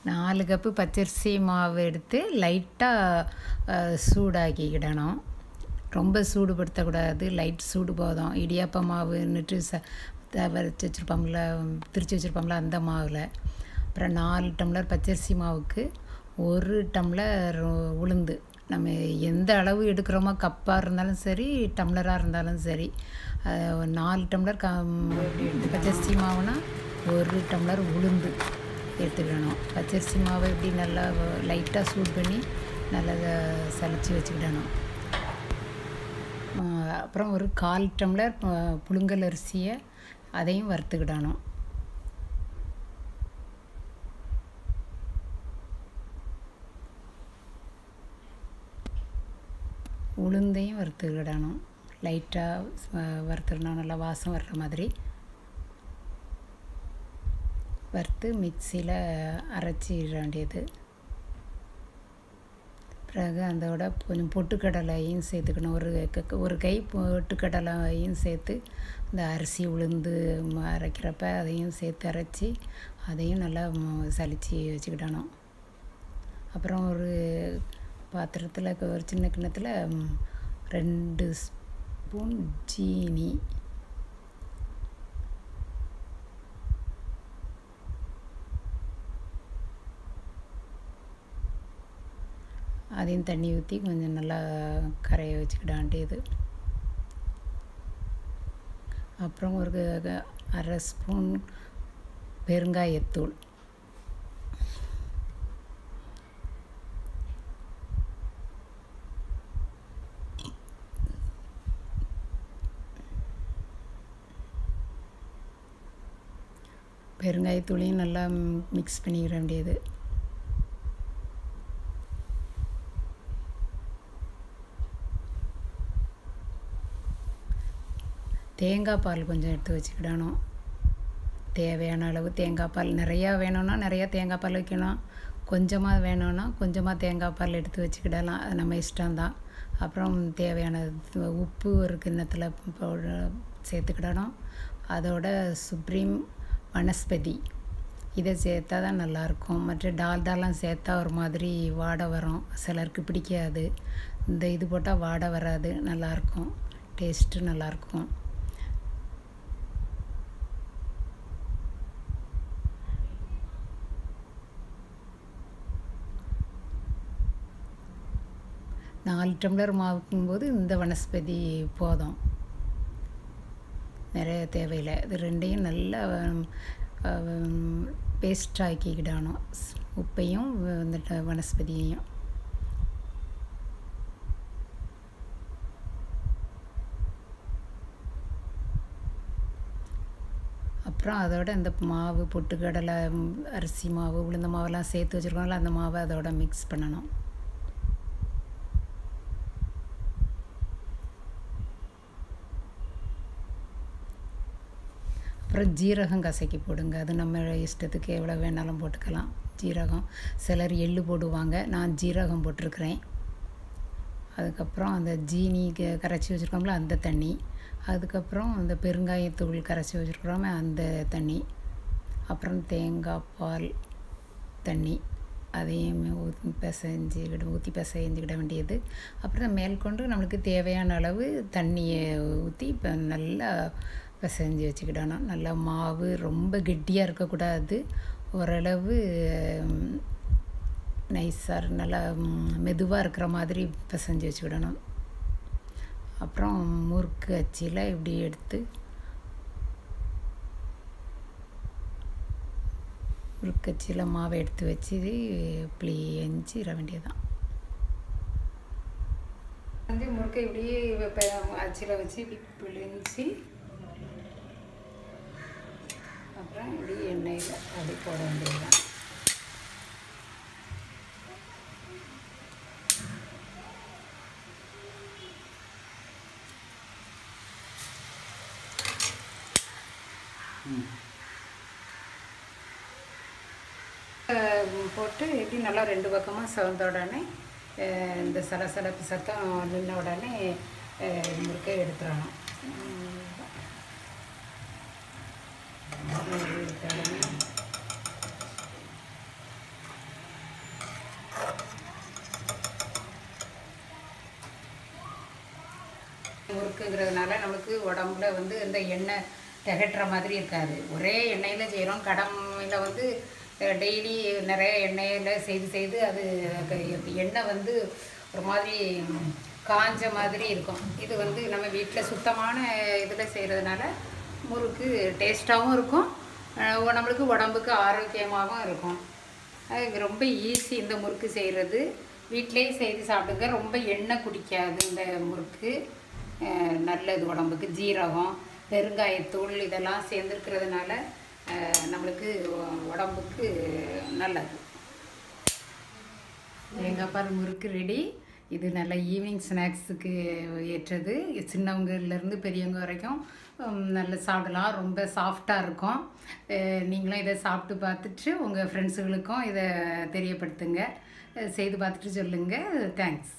4 cup பச்சரிசி மாவு எடுத்து லைட்டாக சூடாக்கிக்கிடணும். ரொம்ப சூடுபடுத்தக்கூடாது, லைட் சூடு போதும். இடியாப்ப மாவுன்னுட்டு வச்சு வச்சுருப்போம்ல, திரிச்சு வச்சுருப்போம்ல அந்த மாவில். அப்புறம் 4 டம்ளர் பச்சரிசி மாவுக்கு 1 டம்ளர் உளுந்து. நம்ம எந்த அளவு எடுக்கிறோமோ, கப்பாக இருந்தாலும் சரி, டம்ளராக இருந்தாலும் சரி, 4 டம்ளர் பச்சரிசி மாவுனா 1 டம்ளர் உளுந்து எடுத்துக்கிடணும். பச்சரிசி மாவை இப்படி நல்லா லைட்டாக சூடு பண்ணி நல்லா சலிச்சு வச்சுக்கிடணும். அப்புறம் ஒரு 1/4 டம்ளர் புழுங்கல் அரிசியை அதையும் வறுத்துக்கிடணும். உளுந்தையும் வறுத்துக்கிடணும். லைட்டாக வறுத்துடணும், நல்லா வாசம் வர்ற மாதிரி வறுத்து மிக்சியில் அரைச்சிட வேண்டியது. பிறகு அதோட கொஞ்சம் பொட்டுக்கடலையும் சேர்த்துக்கணும். ஒரு கை பொட்டுக்கடலையும் சேர்த்து இந்த அரிசி உளுந்து அரைக்கிறப்ப அதையும் சேர்த்து அரைச்சி அதையும் நல்லா சலித்து வச்சுக்கிடணும். அப்புறம் ஒரு பாத்திரத்தில், ஒரு சின்ன கிண்ணத்தில் 2 ஸ்பூன் ஜீனி, அதையும் தண்ணி ஊற்றி கொஞ்சம் நல்லா கரைய வச்சுக்கிட வேண்டியது. அப்புறம் ஒரு 1/2 ஸ்பூன் பெருங்காயத்தூள், பெருங்காயத்தூளையும் நல்லா மிக்ஸ் பண்ணிக்கிற வேண்டியது. தேங்காய் பால் கொஞ்சம் எடுத்து வச்சுக்கிடணும். தேவையான அளவு தேங்காய் பால். நிறையா வேணும்னா நிறையா தேங்காய் பால் வைக்கணும், கொஞ்சமாக வேணும்னா கொஞ்சமாக தேங்காய் பால் எடுத்து வச்சுக்கிடலாம். அது நம்ம இஷ்டம்தான். அப்புறம் தேவையான உப்பு ஒரு கிண்ணத்தில் சேர்த்துக்கிடணும். அதோட சுப்ரீம் வனஸ்பதி இதை சேர்த்தா தான் நல்லாயிருக்கும். மற்ற டால்டாலாம் சேர்த்தா ஒரு மாதிரி வாடை வரும், சிலருக்கு பிடிக்காது. இந்த இது போட்டால் வாடை வராது, நல்லாயிருக்கும், டேஸ்ட்டு நல்லாயிருக்கும். நாலு டம்ளர் மாவுக்கும்போது இந்த வனஸ்பதி போதும், நிறைய தேவையில்லை. இது ரெண்டையும் நல்லா பேஸ்ட் ஆக்கிக்கிடணும், உப்பையும் இந்த வனஸ்பதியையும். அப்புறம் அதோட இந்த மாவு, பொட்டுக்கடலை, அரிசி மாவு, உளுந்த மாவெல்லாம் சேர்த்து வச்சுருக்கோம்ல, அந்த மாவை அதோட மிக்ஸ் பண்ணணும். அப்புறம் ஜீரகம் கசக்கி போடுங்க. அது நம்ம இஷ்டத்துக்கு எவ்வளோ வேணாலும் போட்டுக்கலாம். ஜீரகம், சிலர் எள்ளு போடுவாங்க, நான் ஜீரகம் போட்டிருக்கிறேன். அதுக்கப்புறம் அந்த ஜீனி கரைச்சி வச்சுருக்கோம்ல அந்த தண்ணி, அதுக்கப்புறம் அந்த பெருங்காயத்தூள் கரைச்சி வச்சுருக்குறோமே அந்த தண்ணி, அப்புறம் தேங்காய் பால் தண்ணி, அதையும் ஊற்றி பிசைஞ்சிக்கிட வேண்டியது. அப்புறம் மேற்கொண்டு நம்மளுக்கு தேவையான அளவு தண்ணியை ஊற்றி இப்போ நல்லா பிசைஞ்சு வச்சுக்கிடணும். நல்லா மாவு ரொம்ப கெட்டியாக இருக்கக்கூடாது, ஓரளவு நைஸாக நல்லா மெதுவாக இருக்கிற மாதிரி பிசைஞ்சு வச்சுக்கிடணும். அப்புறம் முறுக்கு அச்சில் இப்படி எடுத்து முறுக்கு அச்சில் மாவை எடுத்து வச்சு இப்படி எஞ்சிட வேண்டியதுதான். வந்து முறுக்கை இப்படியே அச்சில் வச்சு இப்படி பிழிஞ்சி அப்புறம் இப்படி எண்ணெயில் அப்படி போட வேண்டியதுதான். போட்டு இப்படி நல்லா 2 பக்கமாக சவந்த உடனே இந்த சலசலப்பு சத்தம் நின்ன உடனே முறுக்கை எடுத்துடணும். முறுக்குங்கிறதுனால நமக்கு உடம்புல வந்து இந்த எண்ணெய் திகட்டுற மாதிரி இருக்காது. ஒரே எண்ணெயில் செய்கிறோம். கடமையில் வந்து டெய்லி நிறைய எண்ணெயில் செய்து செய்து அது எண்ணெய் வந்து ஒரு மாதிரி காஞ்ச மாதிரி இருக்கும். இது வந்து நம்ம வீட்டில் சுத்தமான இதில் செய்கிறதுனால முறுக்கு டேஸ்ட்டாகவும் இருக்கும், நம்மளுக்கு உடம்புக்கு ஆரோக்கியமாகவும் இருக்கும். அது ரொம்ப ஈஸி இந்த முறுக்கு செய்கிறது. வீட்டிலேயே செய்து சாப்பிடுங்க. ரொம்ப எண்ணெய் குடிக்காது இந்த முறுக்கு. நல்லது உடம்புக்கு. ஜீரகம், பெருங்காயத்தூள் இதெல்லாம் சேர்ந்துருக்கிறதுனால நம்மளுக்கு உடம்புக்கு நல்லது. எங்கள் அப்பா முறுக்கு ரெடி. இது நல்ல ஈவினிங் ஸ்நாக்ஸுக்கு ஏற்றது. சின்னவங்கலேருந்து பெரியவங்க வரைக்கும் நல்ல சாப்பிடலாம். ரொம்ப சாஃப்டாக இருக்கும். நீங்களும் இதை சாப்பிட்டு பார்த்துட்டு உங்கள் ஃப்ரெண்ட்ஸுகளுக்கும் இதை தெரியப்படுத்துங்க. செய்து பார்த்துட்டு சொல்லுங்கள். தேங்க்ஸ்.